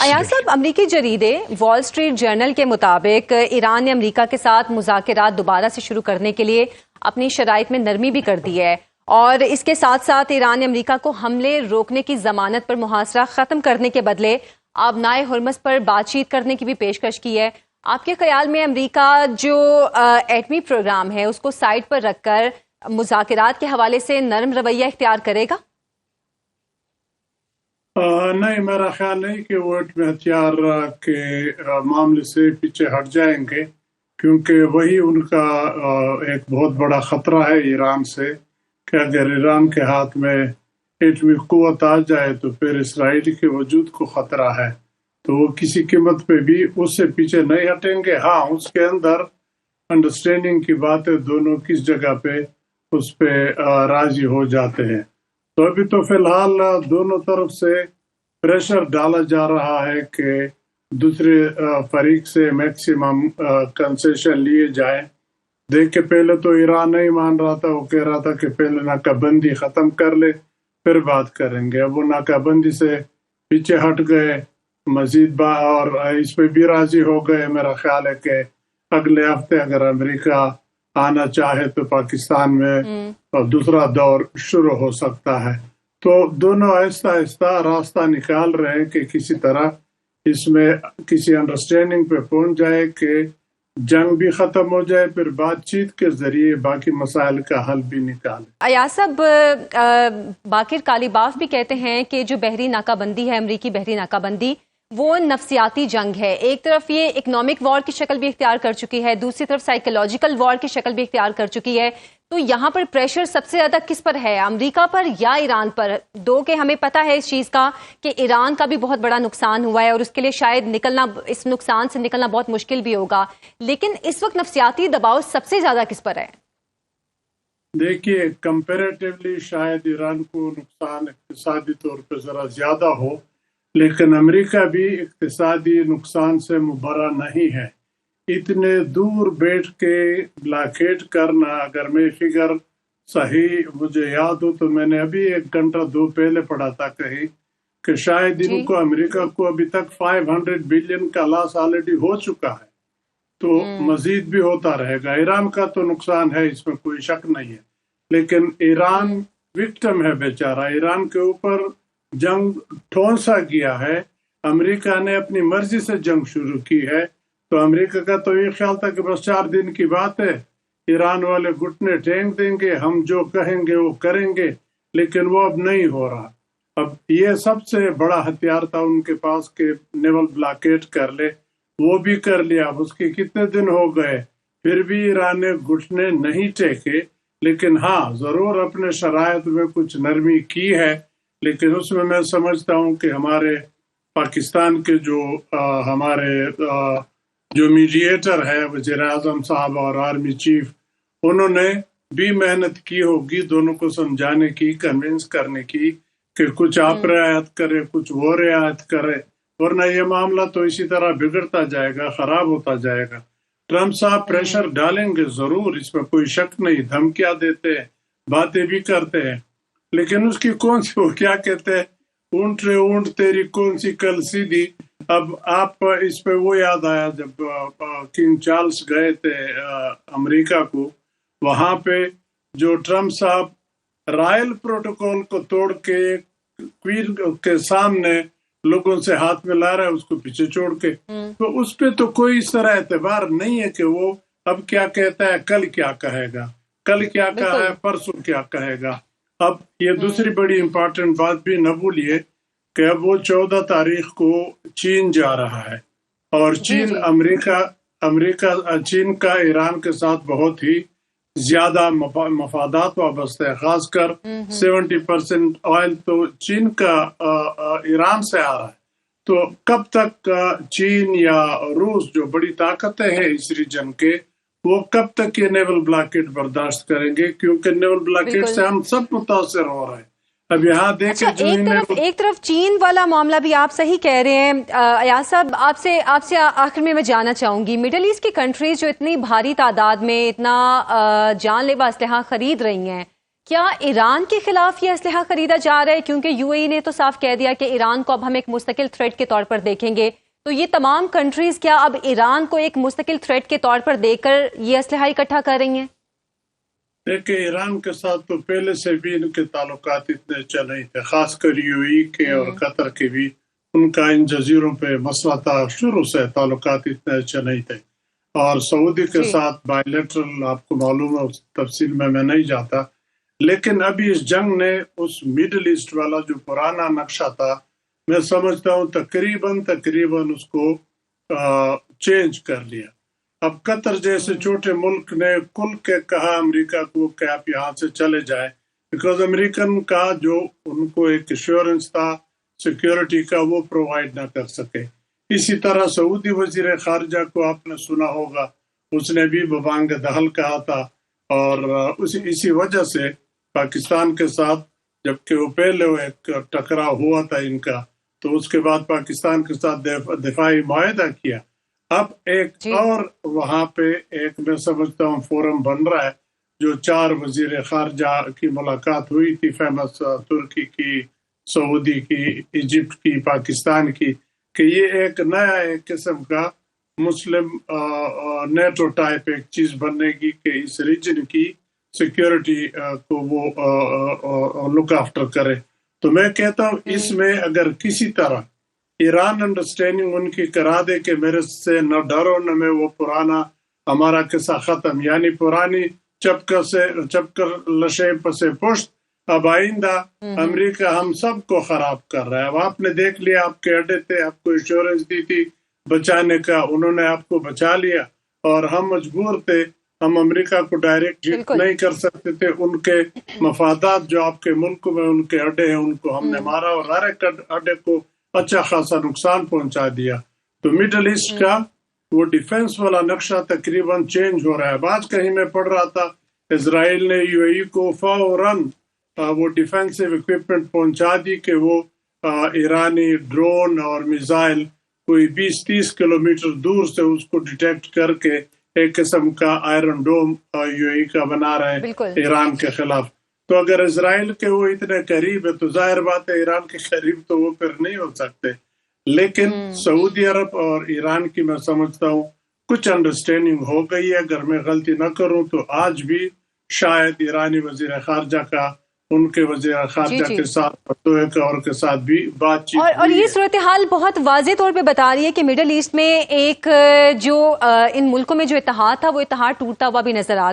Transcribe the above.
ایاز صاحب، امریکی جریدے وال اسٹریٹ جرنل کے مطابق ایران نے امریکہ کے ساتھ مذاکرات دوبارہ سے شروع کرنے کے لیے اپنی شرائط میں نرمی بھی کر دی ہے، اور اس کے ساتھ ساتھ ایران نے امریکہ کو حملے روکنے کی ضمانت پر محاصرہ ختم کرنے کے بدلے آبنائے ہرمز پر بات چیت کرنے کی بھی پیشکش کی ہے۔ آپ کے خیال میں امریکہ جو ایٹمی پروگرام ہے اس کو سائڈ پر رکھ کر مذاکرات کے حوالے سے نرم رویہ اختیار کرے گا؟ نہیں، میرا خیال نہیں کہ وہ ایٹمی ہتھیار کے معاملے سے پیچھے ہٹ جائیں گے، کیونکہ وہی ان کا ایک بہت بڑا خطرہ ہے ایران سے، کہ اگر ایران کے ہاتھ میں ایٹمی قوت آ جائے تو پھر اسرائیل کے وجود کو خطرہ ہے، تو وہ کسی قیمت پہ بھی اس سے پیچھے نہیں ہٹیں گے۔ ہاں، اس کے اندر انڈرسٹینڈنگ کی باتیں دونوں کس جگہ پہ اس پہ راضی ہو جاتے ہیں۔ تو ابھی تو فی الحال دونوں طرف سے پریشر ڈالا جا رہا ہے کہ دوسرے فریق سے میکسیمم کنسیشن لیے جائیں۔ دیکھ کے پہلے تو ایران نہیں مان رہا تھا، وہ کہہ رہا تھا کہ پہلے ناکہ بندی ختم کر لے پھر بات کریں گے۔ اب وہ ناکہ بندی سے پیچھے ہٹ گئے، مزید اور اس پہ بھی راضی ہو گئے۔ میرا خیال ہے کہ اگلے ہفتے اگر امریکہ آنا چاہے تو پاکستان میں دوسرا دور شروع ہو سکتا ہے۔ تو دونوں آہستہ آہستہ راستہ نکال رہے ہیں کہ کسی طرح اس میں کسی انڈرسٹینڈنگ پہ پہنچ جائے کہ جنگ بھی ختم ہو جائے، پھر بات چیت کے ذریعے باقی مسائل کا حل بھی نکالے۔ ایاز صاحب، باقر کالیباف بھی کہتے ہیں کہ جو بحری ناکہ بندی ہے، امریکی بحری ناکہ بندی، وہ نفسیاتی جنگ ہے۔ ایک طرف یہ اکنامک وار کی شکل بھی اختیار کر چکی ہے، دوسری طرف سائیکولوجیکل وار کی شکل بھی اختیار کر چکی ہے۔ تو یہاں پر پریشر سب سے زیادہ کس پر ہے، امریکہ پر یا ایران پر؟ دو کہ ہمیں پتہ ہے اس چیز کا کہ ایران کا بھی بہت بڑا نقصان ہوا ہے اور اس کے لیے شاید نکلنا، اس نقصان سے نکلنا بہت مشکل بھی ہوگا، لیکن اس وقت نفسیاتی دباؤ سب سے زیادہ کس پر ہے؟ دیکھیے، کمپیریٹیولی شاید ایران کو نقصان اقتصادی طور پہ ذرا زیادہ ہو، لیکن امریکہ بھی اقتصادی نقصان سے مبرا نہیں ہے۔ اتنے دور بیٹھ کے بلاکیٹ کرنا، اگر میں فگر صحیح مجھے یاد ہو تو میں نے ابھی 1 گھنٹہ 2 پہلے پڑھا تھا کہیں کہ شاید ان کو امریکہ کو ابھی تک 500 بلین کا لاس آلریڈی ہو چکا ہے، تو مزید بھی ہوتا رہے گا۔ ایران کا تو نقصان ہے، اس میں کوئی شک نہیں ہے، لیکن ایران وکٹم ہے بیچارہ۔ ایران کے اوپر جنگ ٹھونسا گیا ہے، امریکہ نے اپنی مرضی سے جنگ شروع کی ہے، تو امریکہ کا تو یہ خیال تھا کہ بس 4 دن کی بات ہے، ایران والے گھٹنے ٹینک دیں گے، ہم جو کہیں گے وہ کریں گے، لیکن وہ اب نہیں ہو رہا۔ اب یہ سب سے بڑا ہتھیار تھا ان کے پاس کہ نیول بلاکیٹ کر لے، وہ بھی کر لیا۔ اب اس کے کتنے دن ہو گئے، پھر بھی ایران نے گھٹنے نہیں ٹیکے، لیکن ہاں ضرور اپنے شرائط میں کچھ نرمی کی ہے، لیکن اس میں سمجھتا ہوں کہ ہمارے پاکستان کے جو میڈیٹر ہے، وزیر اعظم صاحب اور آرمی چیف، انہوں نے بھی محنت کی ہوگی دونوں کو سمجھانے کی، کنونس کرنے کی کہ کچھ آپ رعایت کرے، کچھ وہ رعایت کرے، ورنہ یہ معاملہ تو اسی طرح بگڑتا جائے گا، خراب ہوتا جائے گا۔ ٹرمپ صاحب پریشر ڈالیں گے ضرور، اس میں کوئی شک نہیں، دھمکیاں دیتے ہیں، باتیں بھی کرتے ہیں، لیکن اس کی کون سی، وہ کیا کہتے ہیں، اونٹ رے اونٹ تیری کون سی کل سیدھی۔ اب آپ اس پہ وہ یاد آیا جب کنگ چارلس گئے تھے امریکہ کو، وہاں پہ جو ٹرمپ صاحب رائل پروٹوکول کو توڑ کے کوئین کے سامنے لوگوں سے ہاتھ میں لا رہا ہے، اس کو پیچھے چھوڑ کے، تو اس پہ تو کوئی اس طرح اعتبار نہیں ہے کہ وہ اب کیا کہتا ہے، کل کیا کہے گا، کل کیا کہا ہے، پرسوں کیا کہے گا۔ اب یہ دوسری بڑی امپورٹنٹ بات بھی نہ بھولیے کہ اب وہ 14 تاریخ کو چین جا رہا ہے، اور چین کا ایران کے ساتھ بہت ہی زیادہ مفادات وابستہ ہے، خاص کر 70% آئل تو چین کا ایران سے آ رہا ہے۔ تو کب تک چین یا روس جو بڑی طاقتیں ہیں اس ریجن کے، وہ کب تک یہ نیول بلاکیٹ برداشت کریں گے، کیونکہ نیول بلاکیٹ سے ہم سب متاثر ہو رہے ہیں۔ اب یہاں دیکھیں، ایک طرف چین والا معاملہ بھی آپ صحیح کہہ رہے ہیں۔ ایاز صاحب، آپ سے آخر میں جاننا چاہوں گی، مڈل ایسٹ کی کنٹریز جو اتنی بھاری تعداد میں اتنا جان لیوا اسلحہ خرید رہی ہیں، کیا ایران کے خلاف یہ اسلحہ خریدا جا رہا ہے؟ کیونکہ یو اے ای نے تو صاف کہہ دیا کہ ایران کو اب ہم ایک مستقل تھریٹ کے طور پر دیکھیں گے، تو یہ تمام کنٹریز کیا اب ایران کو ایک مستقل تھریٹ کے طور پر دے کر یہ اسلحہ اکٹھا کر رہی ہیں؟ دیکھیں، ایران کے ساتھ تو پہلے سے بھی ان کے تعلقات اتنے اچھے نہیں تھے، خاص کر یو اے ای کے اور قطر کے بھی ان کا ان جزیروں پہ مسئلہ تھا، شروع سے تعلقات اتنے اچھے نہیں تھے۔ اور سعودی کے ساتھ بائی لیٹرل آپ کو معلوم ہے، اس تفصیل میں نہیں جاتا، لیکن ابھی اس جنگ نے اس میڈل ایسٹ والا جو پرانا نقشہ تھا، میں سمجھتا ہوں تقریباً اس کو چینج کر لیا۔ اب قطر جیسے چھوٹے ملک نے کل کے کہا امریکہ کو کہ آپ یہاں سے چلے جائیں، بیکاز امریکن کا جو ان کو ایک ایشورنس تھا سیکیورٹی کا، وہ پرووائڈ نہ کر سکے۔ اسی طرح سعودی وزیر خارجہ کو آپ نے سنا ہوگا، اس نے بھی ببانگ دہل کہا تھا، اور اسی وجہ سے پاکستان کے ساتھ جبکہ وہ پہلے ایک ٹکراؤ ہوا تھا ان کا، تو اس کے بعد پاکستان کے ساتھ دفاعی معاہدہ کیا۔ اب ایک اور وہاں پہ ایک میں سمجھتا ہوں فورم بن رہا ہے، جو 4 وزیر خارجہ کی ملاقات ہوئی تھی، فیمس ترکی کی، سعودی کی، ایجپٹ کی، پاکستان کی، کہ یہ ایک نیا ایک قسم کا مسلم نیٹو ٹائپ ایک چیز بننے کی کہ اس ریجن کی سیکیورٹی کو وہ لک آفٹر کرے۔ تو میں کہتا ہوں اس میں اگر کسی طرح ایران انڈرسٹینڈنگ ان کی کرا دے کہ میرے سے نہ ڈرو نہ میں، وہ پرانا ہمارا قصہ ختم، یعنی پرانی چپکر لشے پسے پشت، اب آئندہ امریکہ ہم سب کو خراب کر رہا ہے۔ اب آپ نے دیکھ لیا، آپ کے اڈے تھے، آپ کو انشورنس دی تھی بچانے کا، انہوں نے آپ کو بچا لیا، اور ہم مجبور تھے، ہم امریکہ کو ڈائریکٹ نہیں کر سکتے تھے، ان کے مفادات جو آپ کے ملک میں ان کے اڈے ہیں ان کو ہم نے مارا، اور ہر ایک اڈے کو اچھا خاصا نقصان پہنچا دیا۔ تو مڈل ایسٹ کا وہ ڈیفنس والا نقشہ تقریباً چینج ہو رہا ہے۔ آج کہیں میں پڑھ رہا تھا، اسرائیل نے یو اے ای کو فوراً وہ ڈیفینسو اکوپمنٹ پہنچا دی کہ وہ ایرانی ڈرون اور میزائل کوئی 20-30 کلومیٹر دور سے اس کو ڈیٹیکٹ کر کے ایک قسم کا آئرن ڈوم یو اے ای کا بنا رہے ہیں ایران کے خلاف۔ تو اگر اسرائیل کے وہ اتنے قریب ہے تو ظاہر بات ہے ایران کے قریب تو وہ پھر نہیں ہو سکتے، لیکن سعودی عرب اور ایران کی میں سمجھتا ہوں کچھ انڈرسٹینڈنگ ہو گئی ہے۔ اگر میں غلطی نہ کروں تو آج بھی شاید ایرانی وزیر خارجہ کا ان کے وزیر خارجہ کے ساتھ اور کے ساتھ بھی بات چیت اور یہ صورتحال بہت واضح طور پہ بتا رہی ہے کہ مڈل ایسٹ میں ایک جو ان ملکوں میں جو اتحاد تھا وہ اتحاد ٹوٹتا ہوا بھی نظر آ رہا ہے۔